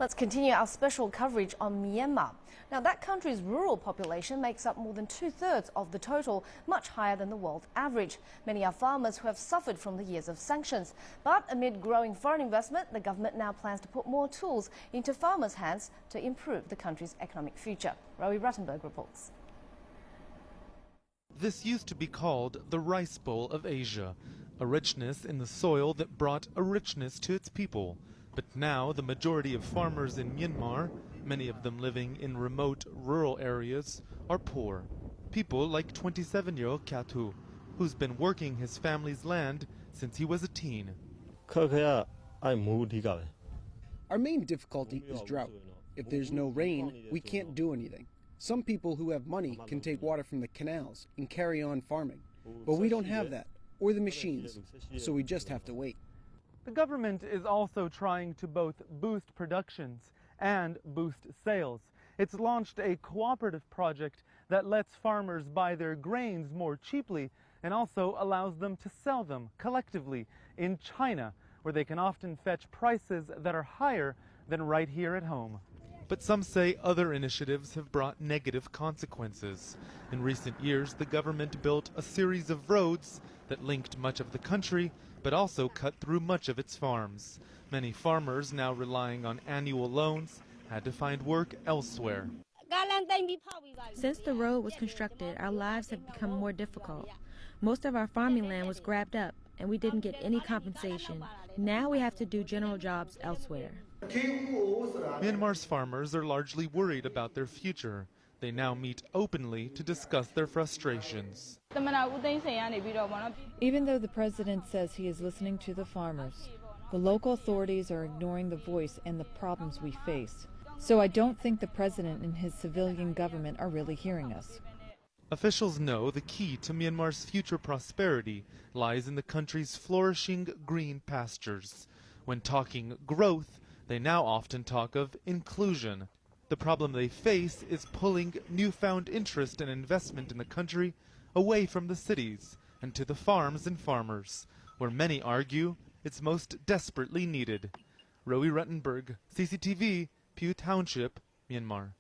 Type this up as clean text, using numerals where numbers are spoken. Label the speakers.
Speaker 1: Let's continue our special coverage on Myanmar. Now, that country's rural population makes up more than 2/3 of the total, much higher than the world average. Many are farmers who have suffered from the years of sanctions. But amid growing foreign investment, the government now plans to put more tools into farmers' hands to improve the country's economic future. Rowie Ruttenberg reports.
Speaker 2: This used to be called the Rice Bowl of Asia, a richness in the soil that brought a richness to its people. But now the majority of farmers in Myanmar, many of them living in remote rural areas, are poor. People like 27-year-old Kyatu, who's been working his family's land since he was a teen.
Speaker 3: Our
Speaker 4: main difficulty is drought. If there's no rain, we can't do anything. Some people who have money can take water from the canals and carry on farming. But we don't have that, or the machines, so we just have to wait.
Speaker 2: The government is also trying to both boost productions and boost sales. It's launched a cooperative project that lets farmers buy their grains more cheaply and also allows them to sell them collectively in China, where they can often fetch prices that are higher than right here at home. But some say other initiatives have brought negative consequences. In recent years, the government built a series of roads that linked much of the country, but also cut through much of its farms. Many farmers, now relying on annual loans, had to find work elsewhere.
Speaker 5: Since the road was constructed, our lives have become more difficult. Most of our farming land was grabbed up, and we didn't get any compensation. Now we have to do general jobs elsewhere.
Speaker 2: Myanmar's farmers are largely worried about their future. They now meet openly to discuss their frustrations.
Speaker 6: Even though the president says he is listening to the farmers, the local authorities are ignoring the voice and the problems we face. So I don't think the president and his civilian government are really hearing us.
Speaker 2: Officials know the key to Myanmar's future prosperity lies in the country's flourishing green pastures. When talking growth, they now often talk of inclusion. The problem they face is pulling newfound interest and investment in the country away from the cities and to the farms and farmers, where many argue it's most desperately needed. Rowie Ruttenberg, CCTV, Pew Township, Myanmar.